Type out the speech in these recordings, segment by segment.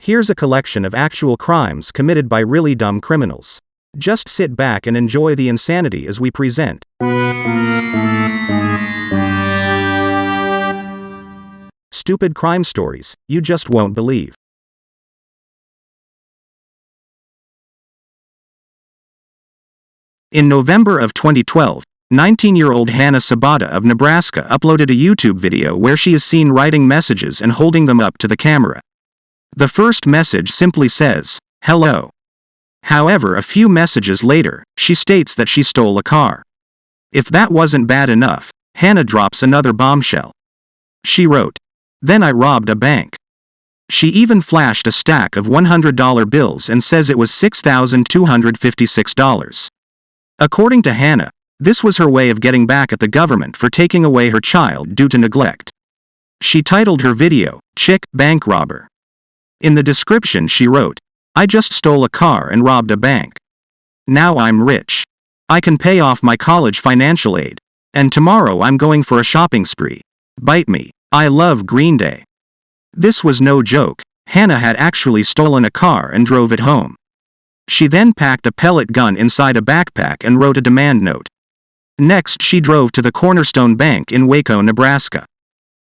Here's a collection of actual crimes committed by really dumb criminals. Just sit back and enjoy the insanity as we present. Stupid crime stories you just won't believe. In November of 2012, 19-year-old Hannah Sabata of Nebraska uploaded a YouTube video where she is seen writing messages and holding them up to the camera. The first message simply says, "Hello." However, a few messages later, she states that she stole a car. If that wasn't bad enough, Hannah drops another bombshell. She wrote, "Then I robbed a bank." She even flashed a stack of $100 bills and says it was $6,256. According to Hannah, this was her way of getting back at the government for taking away her child due to neglect. She titled her video, "Chick Bank Robber." In the description she wrote, "I just stole a car and robbed a bank. Now I'm rich. I can pay off my college financial aid. And tomorrow I'm going for a shopping spree. Bite me. I love Green Day." This was no joke. Hannah had actually stolen a car and drove it home. She then packed a pellet gun inside a backpack and wrote a demand note. Next, she drove to the Cornerstone Bank in Waco, Nebraska.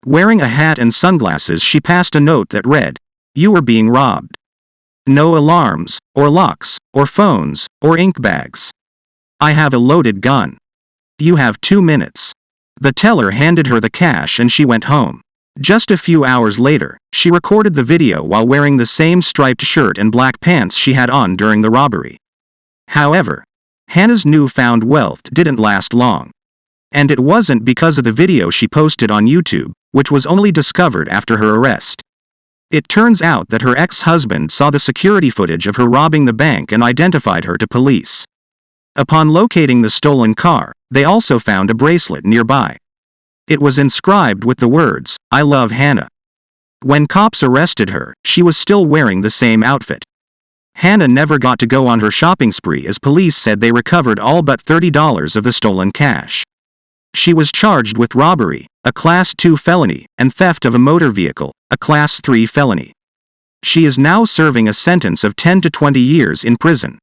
Wearing a hat and sunglasses, she passed a note that read, "You are being robbed. No alarms, or locks, or phones, or ink bags. I have a loaded gun. You have 2 minutes." The teller handed her the cash and she went home. Just a few hours later, she recorded the video while wearing the same striped shirt and black pants she had on during the robbery. However, Hannah's newfound wealth didn't last long. And it wasn't because of the video she posted on YouTube, which was only discovered after her arrest. It turns out that her ex-husband saw the security footage of her robbing the bank and identified her to police. Upon locating the stolen car, they also found a bracelet nearby. It was inscribed with the words, "I love Hannah." When cops arrested her, she was still wearing the same outfit. Hannah never got to go on her shopping spree as police said they recovered all but $30 of the stolen cash. She was charged with robbery, a Class 2 felony, and theft of a motor vehicle, a Class 3 felony. She is now serving a sentence of 10 to 20 years in prison.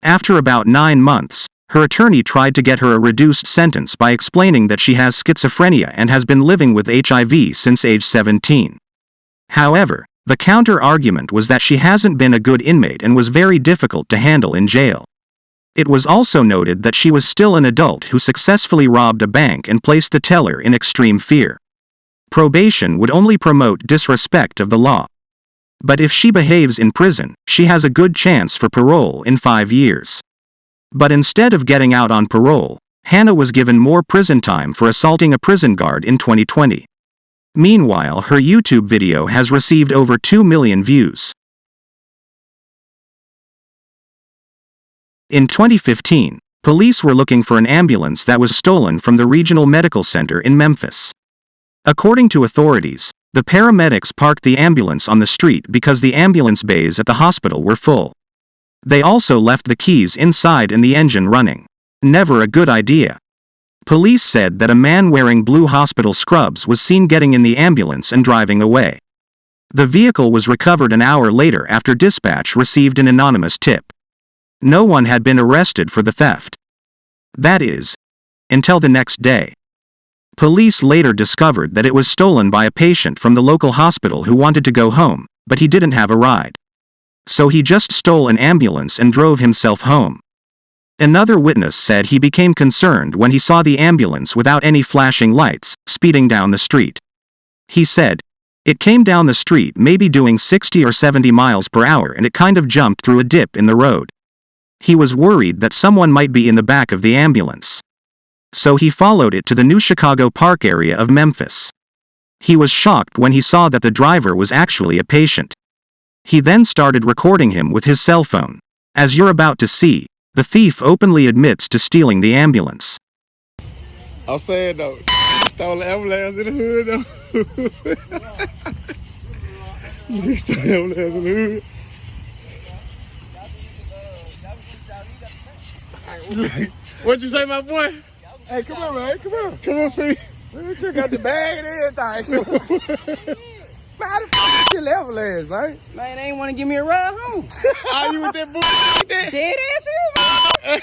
After about 9 months, her attorney tried to get her a reduced sentence by explaining that she has schizophrenia and has been living with HIV since age 17. However, the counter-argument was that she hasn't been a good inmate and was very difficult to handle in jail. It was also noted that she was still an adult who successfully robbed a bank and placed the teller in extreme fear. Probation would only promote disrespect of the law. But if she behaves in prison, she has a good chance for parole in 5 years. But instead of getting out on parole, Hannah was given more prison time for assaulting a prison guard in 2020. Meanwhile, her YouTube video has received over 2 million views. In 2015, police were looking for an ambulance that was stolen from the Regional Medical Center in Memphis. According to authorities, the paramedics parked the ambulance on the street because the ambulance bays at the hospital were full. They also left the keys inside and the engine running. Never a good idea. Police said that a man wearing blue hospital scrubs was seen getting in the ambulance and driving away. The vehicle was recovered an hour later after dispatch received an anonymous tip. No one had been arrested for the theft. That is, until the next day. Police later discovered that it was stolen by a patient from the local hospital who wanted to go home, but he didn't have a ride. So he just stole an ambulance and drove himself home. Another witness said he became concerned when he saw the ambulance without any flashing lights, speeding down the street. He said, "It came down the street maybe doing 60 or 70 miles per hour and it kind of jumped through a dip in the road. He was worried that someone might be in the back of the ambulance. So he followed it to the New Chicago Park area of Memphis. He was shocked when he saw that the driver was actually a patient. He then started recording him with his cell phone. As you're about to see, the thief openly admits to stealing the ambulance." I'm saying though, stole the ambulance in the hood though. You stole the ambulance in the hood. What'd you say, my boy? Hey, come on, man. Come on. Come on, Fee. We took out the bag and everything. shit ambulance, man. Man, they ain't want to give me a ride home. Are you with that bull? Dead ass here,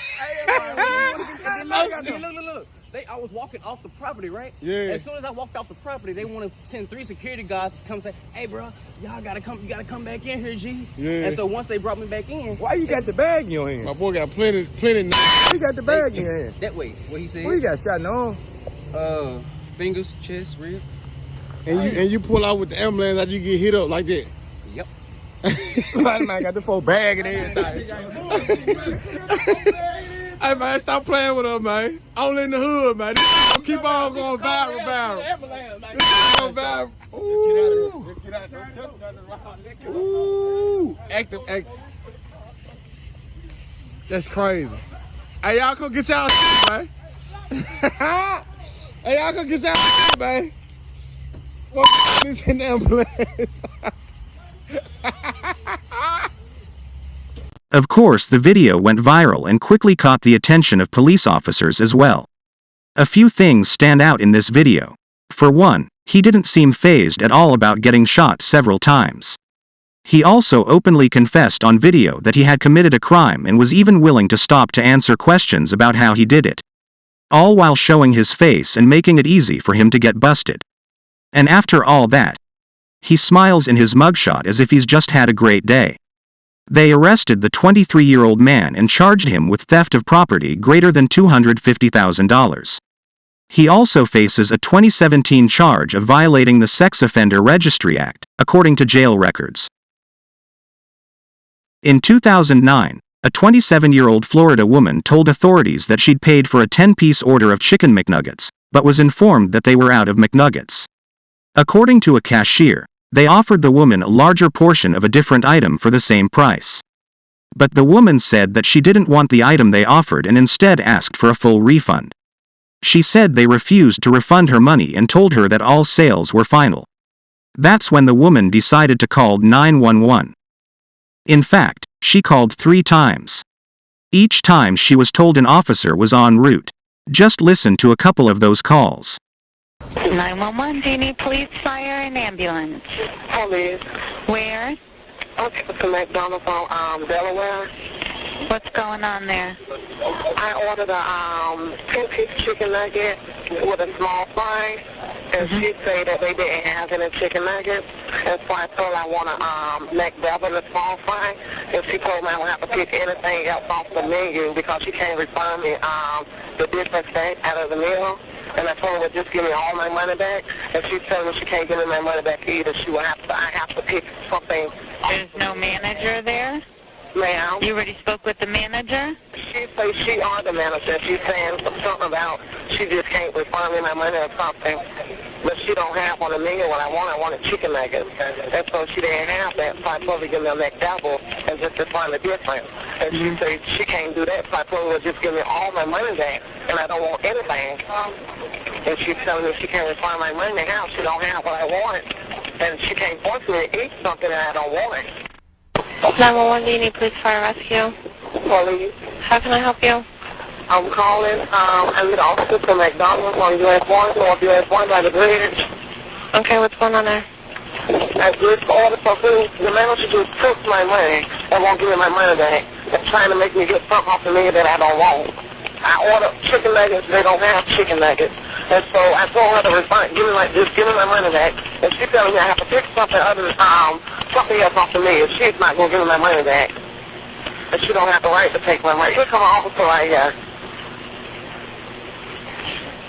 Look. I was walking off the property, right? Yeah. As soon as I walked off the property, they want to send 3 security guards to come say, "Hey, bro, y'all gotta come back in here, G." Yeah. And so once they brought me back in, Why you got the bag in your hand? My boy got plenty. You got the bag in your hand. that way, what he said? What you got shot in the arm? Fingers, chest, rib. And you pull out with the ambulance after you get hit up like that. Yep. Man got the full bag and everything. Hey man, stop playing with her, man. Only in the hood, man. Keep on going viral. Ooh. Ooh. Active. That's crazy. Hey, y'all come get y'all man. Hey, y'all come get y'all man. What is in the ambulance? Of course, the video went viral and quickly caught the attention of police officers as well. A few things stand out in this video. For one, he didn't seem fazed at all about getting shot several times. He also openly confessed on video that he had committed a crime and was even willing to stop to answer questions about how he did it. All while showing his face and making it easy for him to get busted. And after all that, he smiles in his mugshot as if he's just had a great day. They arrested the 23-year-old man and charged him with theft of property greater than $250,000. He also faces a 2017 charge of violating the Sex Offender Registry Act, according to jail records. In 2009, a 27-year-old Florida woman told authorities that she'd paid for a 10-piece order of chicken McNuggets, but was informed that they were out of McNuggets. According to a cashier, they offered the woman a larger portion of a different item for the same price. But the woman said that she didn't want the item they offered and instead asked for a full refund. She said they refused to refund her money and told her that all sales were final. That's when the woman decided to call 911. In fact, she called 3 times. Each time she was told an officer was en route. Just listen to a couple of those calls. 911, do you need police, fire, and ambulance? Police. Where? Okay, to McDonald's on Delaware. What's going on there? I ordered a 10-piece chicken nugget with a small fry, and she said that they didn't have any chicken nuggets, and so I told her I want a McDouble, a small fry, and she told me I would have to pick anything else off the menu because she can't refund me the difference out of the meal. And I told her, just give me all my money back. And she told me she can't give me my money back either. I have to pick something. There's no manager there? Ma'am. You already spoke with the manager? She says she are the manager. She's saying something about she just can't refund me my money or something. But she don't have on the menu what I want. I wanted chicken nuggets. And so she didn't have that, so I told her to give me a McDouble and just refund the difference. And she said she can't do that, so I told her just give me all my money back, and I don't want anything. And she's telling me she can't refund my money now. She don't have what I want, and she can't force me to eat something that I don't want. 911, do you need police, fire, rescue? Police. How can I help you? I'm calling. I'm the officer from McDonald's on US 1, North US 1 by the bridge. Okay, what's going on there? I just ordered some food. The manager just took my money and won't give me my money back. They're trying to make me get something off the menu that I don't want. I ordered chicken nuggets. They don't have chicken nuggets. And so I told her to refund, give me my money back. And she's telling me I have to pick something other than something else off the menu. She's not going to give me my money back. And she don't have the right to take my money. Here come an officer right here.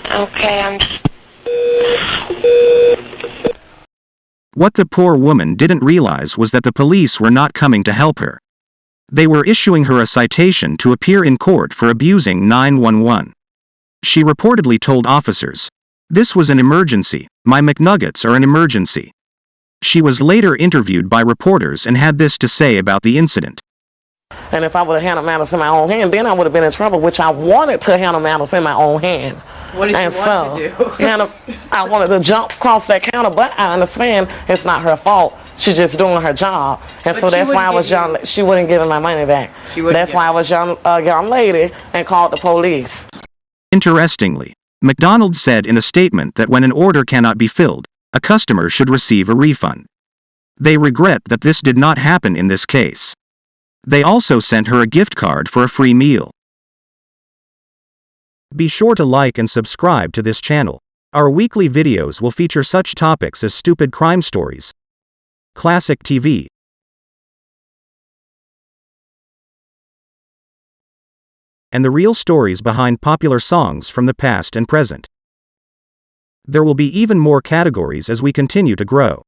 Okay, What the poor woman didn't realize was that the police were not coming to help her. They were issuing her a citation to appear in court for abusing 911. She reportedly told officers, "This was an emergency, my McNuggets are an emergency." She was later interviewed by reporters and had this to say about the incident. And if I would have handled matters in my own hand, then I would have been in trouble, which I wanted to handle matters in my own hand. What did you want to do? I wanted to jump across that counter, but I understand it's not her fault. She's just doing her job. And so that's why I was young. She wouldn't give me my money back. That's why I was a young lady and called the police. Interestingly, McDonald's said in a statement that when an order cannot be filled, a customer should receive a refund. They regret that this did not happen in this case. They also sent her a gift card for a free meal. Be sure to like and subscribe to this channel. Our weekly videos will feature such topics as stupid crime stories, classic TV, and the real stories behind popular songs from the past and present. There will be even more categories as we continue to grow.